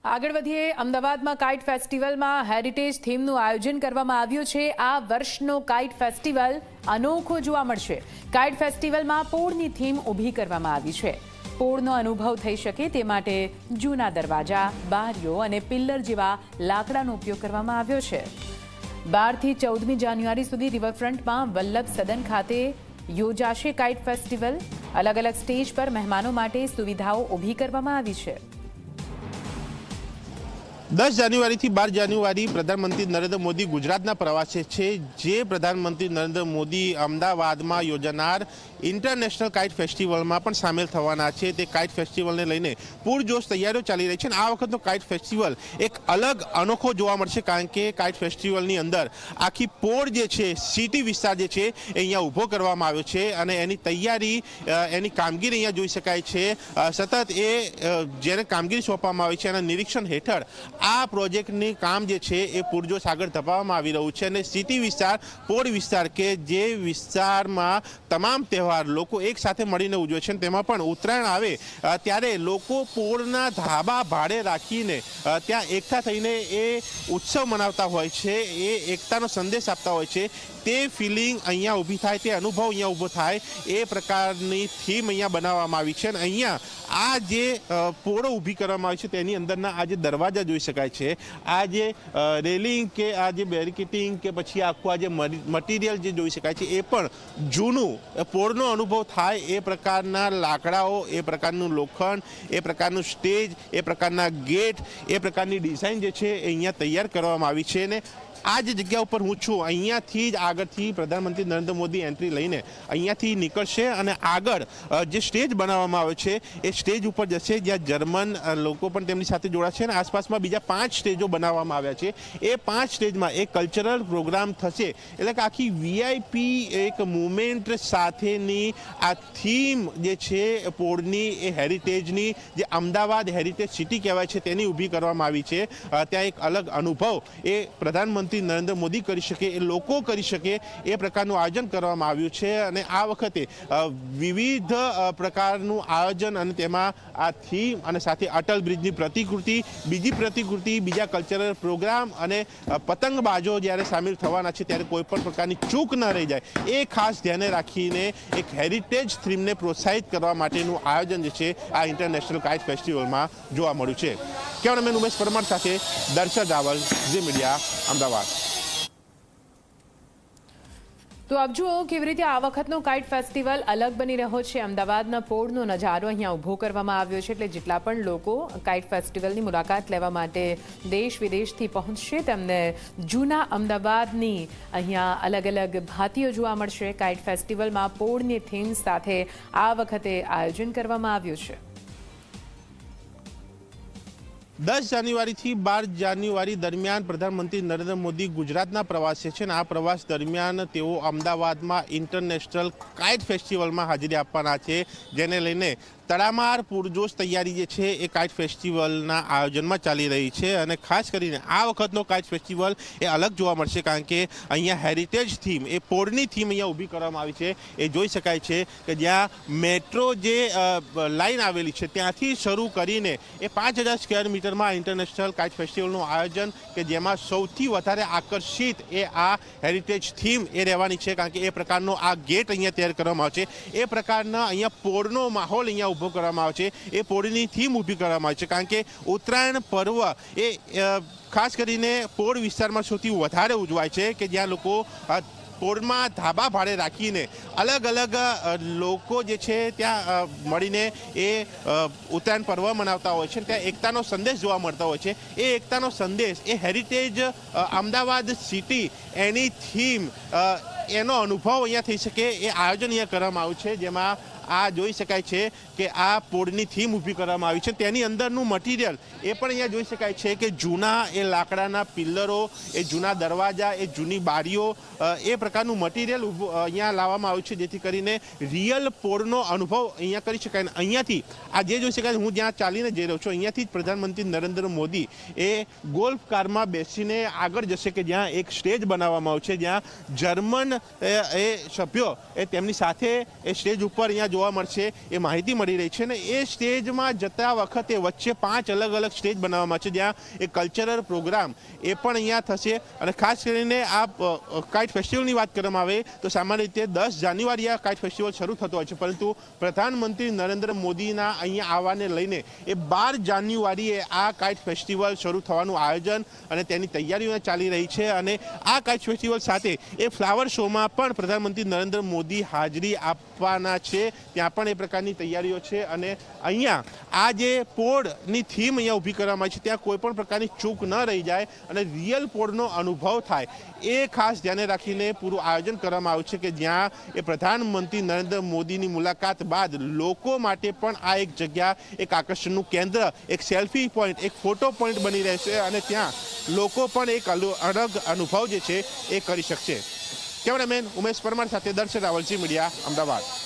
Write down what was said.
આગળ વધીએ અમદાવાદમાં કાઇટ ફેસ્ટિવલમાં હેરિટેજ થીમનું આયોજન કરવામાં આવ્યું છે। આ વર્ષનો કાઇટ ફેસ્ટિવલ અનોખો જોવા મળશે। કાઇટ ફેસ્ટિવલમાં પોળની થીમ ઊભી કરવામાં આવી છે। પોળનો અનુભવ થઈ શકે તે માટે જૂના દરવાજા, બારીઓ અને પિલ્લર જેવા લાકડાનો ઉપયોગ કરવામાં આવ્યો છે। 12 થી 14મી જાન્યુઆરી સુધી રિવરફ્રન્ટમાં વલ્લભ સદન ખાતે યોજાશે કાઇટ ફેસ્ટિવલ। અલગ અલગ સ્ટેજ પર મહેમાનો માટે સુવિધાઓ ઊભી કરવામાં આવી છે। 10 જાન્યુઆરીથી 12 જાન્યુઆરી પ્રધાનમંત્રી નરેન્દ્ર મોદી ગુજરાતના પ્રવાસે છે। જે પ્રધાનમંત્રી નરેન્દ્ર મોદી અમદાવાદમાં યોજાનાર ઇન્ટરનેશનલ કાઇટ ફેસ્ટિવલમાં પણ સામેલ થવાના છે। તે કાઇટ ફેસ્ટિવલને લઈને પૂરજોશ તૈયારીઓ ચાલી રહી છે અને આ વખતનો કાઇટ ફેસ્ટિવલ એક અલગ અનોખો જોવા મળશે, કારણ કે કાઇટ ફેસ્ટિવલની અંદર આખી પોળ જે છે, સિટી વિસ્તાર જે છે એ અહીંયા ઊભો કરવામાં આવ્યો છે અને એની તૈયારી, એની કામગીરી અહીંયા જોઈ શકાય છે। સતત જેને કામગીરી સોંપવામાં આવી છે એના નિરીક્ષણ હેઠળ આ પ્રોજેક્ટની કામ જે છે એ પૂરજોશ આગળ ધપાવવામાં આવી રહ્યું છે અને સિટી વિસ્તાર, પોળ વિસ્તાર કે જે વિસ્તારમાં તમામ તહેવાર લોકો એક સાથે મળીને ઉજવે છે, તેમાં પણ ઉત્તરાયણ આવે ત્યારે લોકો પોળના ધાબા ભાડે રાખીને ત્યાં એકઠા થઈને એ ઉત્સવ મનાવતા હોય છે, એ એકતાનો સંદેશ આપતા હોય છે। તે ફિલિંગ અહીંયા ઊભી થાય, તે અનુભવ અહીંયા ઊભો થાય એ પ્રકારની થીમ અહીંયા બનાવવામાં આવી છે અને અહીંયા આ જે પોળો ઊભી કરવામાં આવી છે તેની અંદરના આ જે દરવાજા જોઈ શકાય છે, આ જે રેલિંગ કે આ જે બેરિકેટિંગ કે પછી આખું આ જે મટીરિયલ જે જોઈ શકાય છે એ પણ જૂનું પોળનો અનુભવ થાય એ પ્રકારના લાકડાઓ, એ પ્રકારનું લોખંડ, એ પ્રકારનું સ્ટેજ, એ પ્રકારના ગેટ, એ પ્રકારની ડિઝાઇન જે છે એ અહીંયા તૈયાર કરવામાં આવી છે અને આ જે જગ્યા ઉપર હું છું અહીંયાથી જ આગળથી પ્રધાનમંત્રી નરેન્દ્ર મોદી એન્ટ્રી લઈને અહીંયાથી નીકળશે અને આગળ જે સ્ટેજ બનાવવામાં આવ્યો છે એ સ્ટેજ ઉપર જશે, જ્યાં જર્મન લોકો પણ તેમની સાથે જોડાશે અને આસપાસમાં બીજા 5 સ્ટેજો બનાવવામાં આવ્યા છે। એ 5 સ્ટેજમાં એક કલ્ચરલ પ્રોગ્રામ થશે, એટલે કે આખી વીઆઈપી એક મુવમેન્ટ સાથેની આ થીમ જે છે પોળની, એ હેરિટેજની, જે અમદાવાદ હેરિટેજ સિટી કહેવાય છે તેની ઊભી કરવામાં આવી છે। ત્યાં એક અલગ અનુભવ એ પ્રધાનમંત્રી નરેન્દ્ર મોદી કરી શકે, એ લોકો કરી શકે એ પ્રકારનું આયોજન કરવામાં આવ્યું છે અને આ વખતે વિવિધ પ્રકારનું આયોજન અને તેમાં આ થીમ અને સાથે અટલ બ્રિજની પ્રતિકૃતિ, બીજી પ્રતિકૃતિ, બીજા કલ્ચરલ પ્રોગ્રામ અને પતંગબાજો જ્યારે સામેલ થવાના છે ત્યારે કોઈ પણ પ્રકારની ચૂક ન રહી જાય એ ખાસ ધ્યાને રાખીને એક હેરિટેજ થીમને પ્રોત્સાહિત કરવા માટેનું આયોજન જે છે આ ઇન્ટરનેશનલ કાઇટ ફેસ્ટિવલમાં જોવા મળ્યું છે। કેમેરામેન ઉમેશ પરમાર સાથે દર્શક રાવલ, ઝી મીડિયા, અમદાવાદ। તો આપ જુઓ કેવી રીતે આ વખતનો કાઇટ ફેસ્ટિવલ અલગ બની રહ્યો છે। અમદાવાદના પોળનો નજારો અહીંયા ઊભો કરવામાં આવ્યો છે, એટલે જેટલા પણ લોકો કાઇટ ફેસ્ટિવલની મુલાકાત લેવા માટે દેશ વિદેશથી પહોંચશે તેમને જૂના અમદાવાદની અહીંયા અલગ અલગ ભાતીઓ જોવા મળશે। કાઇટ ફેસ્ટિવલમાં પોળની થીમ સાથે આ વખતે આયોજન કરવામાં આવ્યું છે। 10 જાન્યુઆરીથી 12 જાન્યુઆરી દરમિયાન પ્રધાનમંત્રી નરેન્દ્ર મોદી ગુજરાતના પ્રવાસે છે અને આ પ્રવાસ દરમિયાન તેઓ અમદાવાદમાં ઇન્ટરનેશનલ કાઇટ ફેસ્ટિવલમાં હાજરી આપવાના છે, જેને લઈને તડામાર પૂરજોશ તૈયારી જે છે એ કાઇટ ફેસ્ટિવલના આયોજનમાં ચાલી રહી છે અને ખાસ કરીને આ વખતનો કાઇટ ફેસ્ટિવલ એ અલગ જોવા મળશે, કારણ કે અહીંયા હેરિટેજ થીમ, એ પોળની થીમ અહીંયા ઊભી કરવામાં આવી છે। એ જોઈ શકાય છે કે જ્યાં મેટ્રો જે લાઇન આવેલી છે ત્યાંથી શરૂ કરીને એ 5000 સ્ક્વેર મીટરમાં ઇન્ટરનેશનલ કાઇટ ફેસ્ટિવલનું આયોજન, કે જેમાં સૌથી વધારે આકર્ષિત એ આ હેરિટેજ થીમ એ રહેવાની છે, કારણ કે એ પ્રકારનો આ ગેટ અહીંયા તૈયાર કરવામાં આવે છે, એ પ્રકારના અહીંયા પોળનો માહોલ અહીંયા ઊભો કરવામાં આવે છે, એ પોળની થીમ ઊભી કરવામાં આવે છે, કારણ કે ઉત્તરાયણ પર્વ એ ખાસ કરીને પોળ વિસ્તારમાં સૌથી વધારે ઉજવાય છે, કે જ્યાં લોકો પોળમાં ધાબા ભાડે રાખીને અલગ અલગ લોકો જે છે ત્યાં મળીને એ ઉત્તરાયણ પર્વ મનાવતા હોય છે, ત્યાં એકતાનો સંદેશ જોવા મળતો હોય છે। એ એકતાનો સંદેશ, એ હેરિટેજ અમદાવાદ સિટી, એની થીમ, એનો અનુભવ અહીંયા થઈ શકે એ આયોજન અહીંયા કરવામાં આવ્યું છે, જેમાં આ જોઈ શકાય છે કે આ પોળની થીમ ઊભી કરવામાં આવી છે, તેની અંદરનું મટીરિયલ એ પણ અહીંયા જોઈ શકાય છે કે જૂના એ લાકડાના પિલ્લરો, એ જૂના દરવાજા, એ જૂની બારીઓ, એ પ્રકારનું મટીરિયલ અહીંયા લાવવામાં આવ્યું છે, જેથી કરીને રિયલ પોળનો અનુભવ અહીંયા કરી શકાય। અહીંયાથી આ જે જોઈ શકાય, હું જ્યાં ચાલીને જઈ રહ્યો છું અહીંયાથી જ પ્રધાનમંત્રી નરેન્દ્ર મોદી એ ગોલ્ફ કારમાં બેસીને આગળ જશે, કે જ્યાં એક સ્ટેજ બનાવવામાં આવ્યું છે, જ્યાં જર્મન એ સભ્યો એ તેમની સાથે એ સ્ટેજ ઉપર અહીંયા જોવા જોવા મળશે એ માહિતી મળી રહી છે. અને એ સ્ટેજમાં જતા વખતે વચ્ચે 5 અલગ અલગ સ્ટેજ બનાવવામાં છે, જ્યાં એક કલ્ચરલ પ્રોગ્રામ એ પણ અહીંયા થશે. અને ખાસ કરીને આ કાઇટ ફેસ્ટિવલની વાત કરવામાં આવે તો સામાન્ય રીતે 10 જાન્યુઆરી આ કાઇટ ફેસ્ટિવલ શરૂ થતો હોય છે, પરંતુ પ્રધાનમંત્રી નરેન્દ્ર મોદીના અહીંયા આવવાને લઈને એ 12 જાન્યુઆરીએ આ કાઇટ ફેસ્ટિવલ શરૂ થવાનું આયોજન અને તેની તૈયારીઓ ચાલી રહી છે. અને આ કાઇટ ફેસ્ટિવલ સાથે એ ફ્લાવર શોમાં પણ પ્રધાનમંત્રી નરેન્દ્ર મોદી હાજરી આપવાના છે. ત્યાં પણ એ પ્રકારની તૈયારીઓ છે. અને અહીંયા આ જે પોળની થીમ અહીંયા ઊભી કરવામાં આવી છે, ત્યાં કોઈ પણ પ્રકારની ચૂક ન રહી જાય અને રિયલ પોળનો અનુભવ થાય એ ખાસ ધ્યાને રાખીને પૂરું આયોજન કરવામાં આવ્યું છે, કે જ્યાં એ પ્રધાનમંત્રી નરેન્દ્ર મોદીની મુલાકાત બાદ લોકો માટે પણ આ એક જગ્યા, એક આકર્ષણનું કેન્દ્ર, એક સેલ્ફી પોઈન્ટ, એક ફોટો પોઈન્ટ બની રહેશે. અને ત્યાં લોકો પણ એક અલગ અનુભવ જે છે એ કરી શકશે. કેમેરામેન ઉમેશ પરમાર સાથે દર્શન રાવલ, ઝી મીડિયા, અમદાવાદ.